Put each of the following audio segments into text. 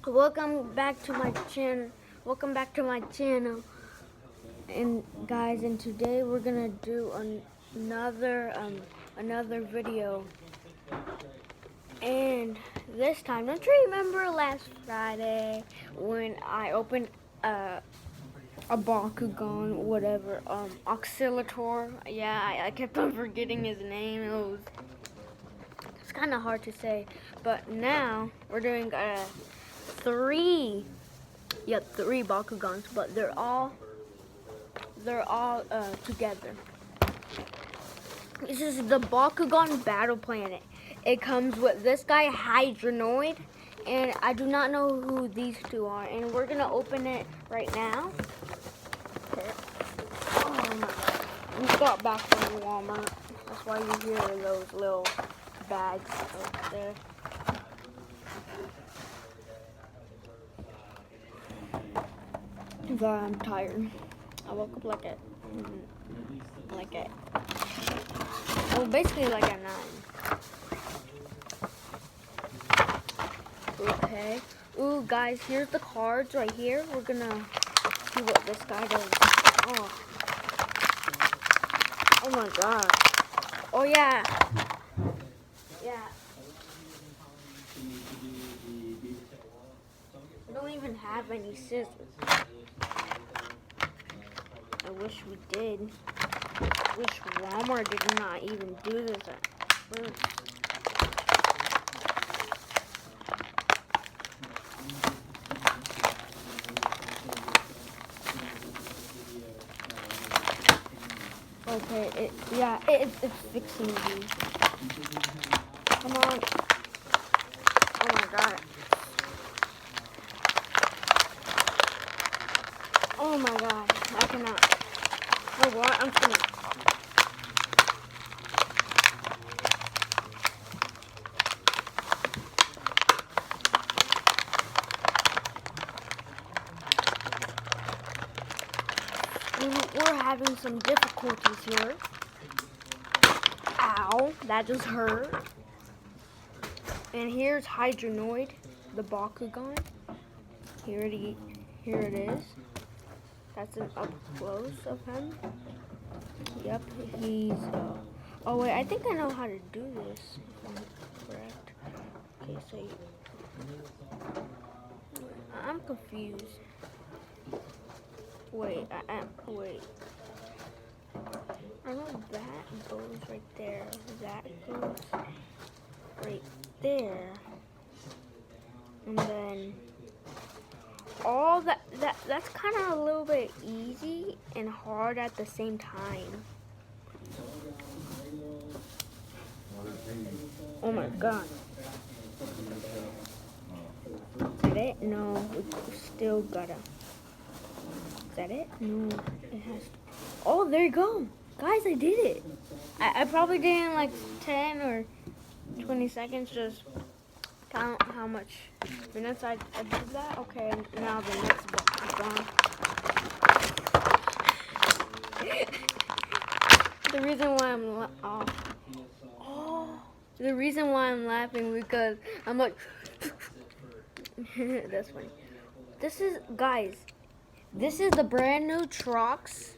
Welcome back to my channel. Welcome back to my channel. And guys, and today we're gonna do another video. And this time, don't you remember last Friday when I opened a bakugan, whatever, oscillator? Yeah, I kept on forgetting his name. It's kind of hard to say, but now we're doing three bakugans, but they're all together. This is the Bakugan Battle Planet. It comes with this guy, Hydronoid, and I do not know who these two are. And we're gonna open it right now. Okay. Oh my God. We got back from Walmart. That's why you hear those little bags over there. God, I'm tired. I woke up like basically like at 9. Okay. Ooh, guys, here's the cards right here. We're gonna see what this guy does. Oh my God. Oh yeah. Yeah. We don't even have any scissors. I wish we did. I wish Walmart did not even do this. Okay, it's fixing me. Come on. Oh my God. Oh my God, I cannot. Oh, what? I'm just gonna. We're having some difficulties here. Ow, that just hurt. And here's Hydronoid, the Bakugan. Here it is. That's an up close of him. Yep, he's. Oh wait, I think I know how to do this. If I'm correct. Okay, so I'm confused. Wait, wait. I know that goes right there. That goes right there. And then all that's kind of a little bit easy and hard at the same time. Oh my God. Is that it? No, we still gotta. Is that it? No, it has to. Oh, there you go. Guys, I did it. I probably did it in like 10 or 20 seconds. Just count how much minutes I did that. Okay, now the next book is gone. The reason why the reason why I'm laughing because I'm like, that's funny. This is, guys, this is the brand new trucks.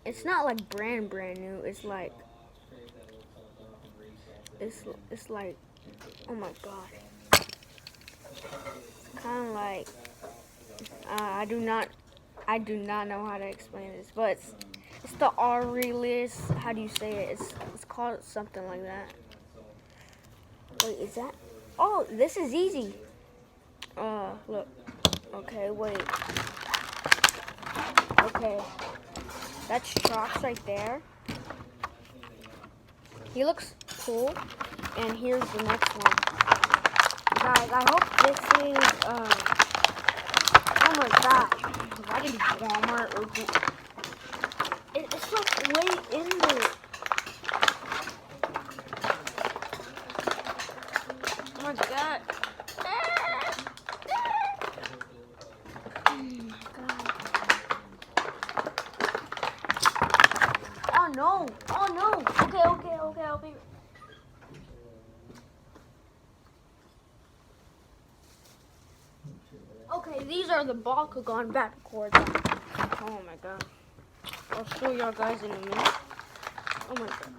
It's not like brand new. It's like, it's like, oh my God. It's kind of like, I do not know how to explain this, but it's the Aurelius. How do you say it? It's called something like that. Wait, is that? Oh, this is easy. Look. Okay, wait. Okay, that's Trox right there. He looks cool. And here's the next one. Guys, I hope this is, oh my gosh. Why did Walmart open? It's like way in there. Oh my God. Oh my God. Oh no. Oh no. Okay, I'll be. Okay, these are the bakugan battle cords. Oh my god. I'll show y'all guys in a minute. Oh my god.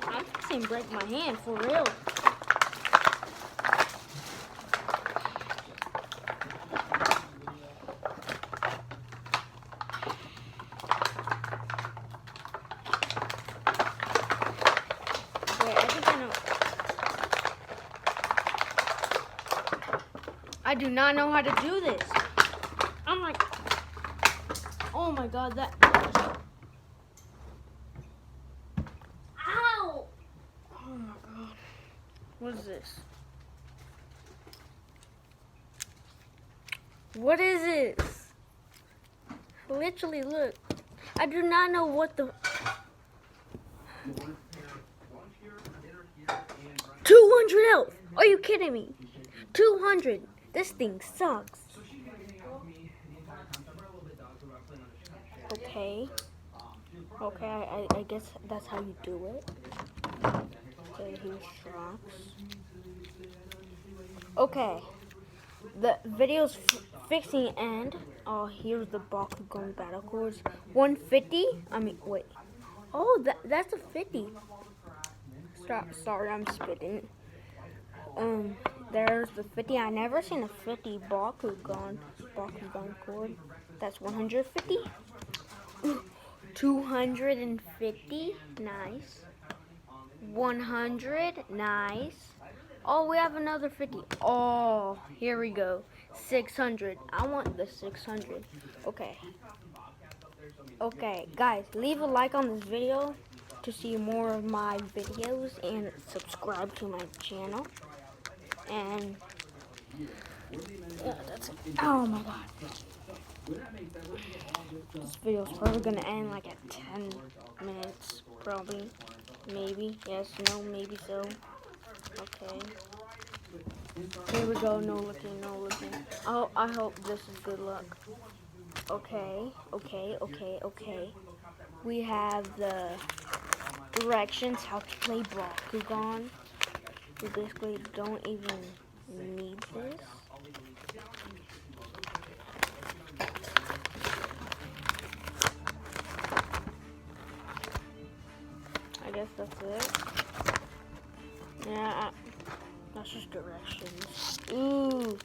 I'm fixing to break my hand for real. Wait, I think I know. I do not know how to do this. I'm like, oh my god, that. Ow! Oh my god. What is this? What is this? Literally, look. I do not know what the. 200 health. Are you kidding me? 200. This thing sucks. Okay. Okay, I guess that's how you do it. Okay, here's rocks. Okay. The video's fixing end. Oh, here's the bakugan battle cords. 150? I mean, wait. Oh, that's a 50. Stop. Sorry, I'm spitting. There's the 50. I never seen a 50 bakugan cord. That's 150. 250. Nice. 100. Nice. Oh, we have another 50. Oh, here we go. 600. I want the 600. Okay. Okay, guys, leave a like on this video to see more of my videos and subscribe to my channel. And yeah, that's it. Oh my god. This video is probably gonna end like at 10 minutes, probably. Maybe. Yes, no, maybe so. Okay. Here we go. No looking, no looking. Oh, I hope this is good luck. Okay, okay, okay, okay. We have the directions how to play bakugan. We basically don't even need this. I guess that's it. Yeah, that's just directions. Ooh,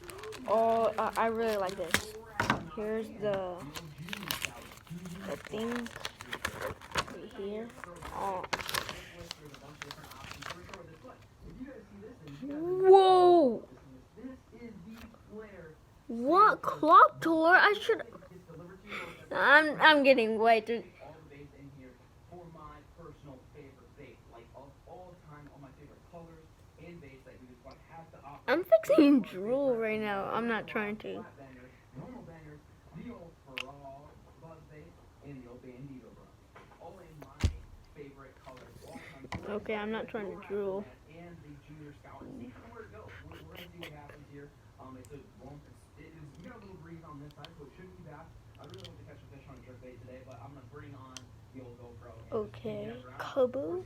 oh, I really like this. Here's the thing right here. Oh. Whoa! What clock tour? I should. I'm getting way too. I'm fixing drool right now. I'm not trying to. Okay, I'm not trying to drool. Okay, Kobo.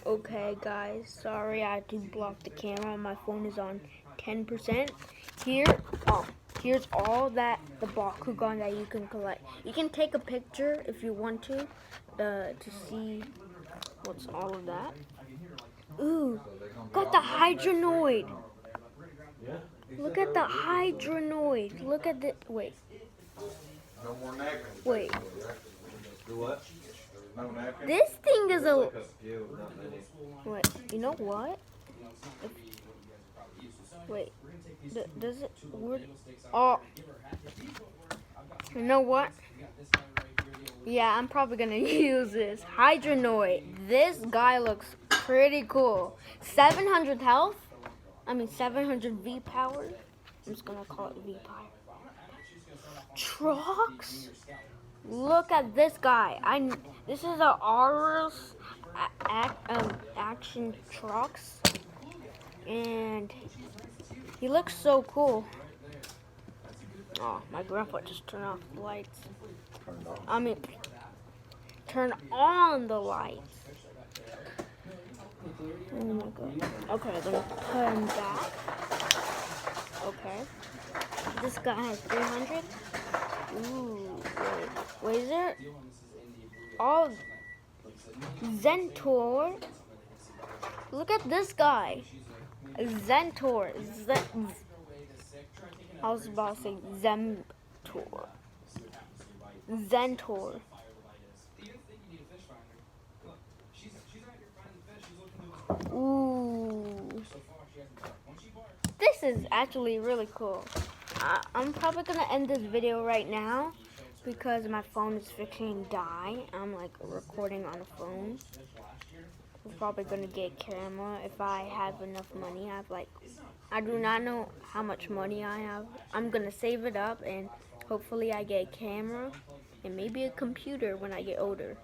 Okay, guys, sorry I had to block the camera. My phone is on 10%. Here's all the bakugan that you can collect. You can take a picture if you want to see what's all of that. Ooh, got the Hydronoid. Look at the Hydronoid. Look at the wait. Wait. Do what? This thing is a. Wait, you know what? Wait, does it? Oh, you know what? Yeah, I'm probably gonna use this Hydronoid. This guy looks pretty cool. 700 health. I mean 700 V power. I'm just gonna call it V power. Trucks. Look at this guy. This is a Aurus action trucks, and he looks so cool. Oh, my grandpa just turned off the lights. I mean, turn on the lights. Oh my god. Okay, then put him back. Okay. This guy has 300. Ooh, wait, is there? Oh, Zentor. Look at this guy. Zentor. I was about to say Zemtor. Zentor. Ooh. This is actually really cool. I'm probably gonna end this video right now because my phone is fixing to die. I'm like recording on a phone. I'm probably gonna get a camera if I have enough money. I do not know how much money I have. I'm gonna save it up and hopefully I get a camera and maybe a computer when I get older.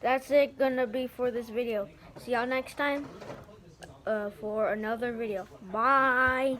That's it gonna be for this video. See y'all next time for another video. Bye.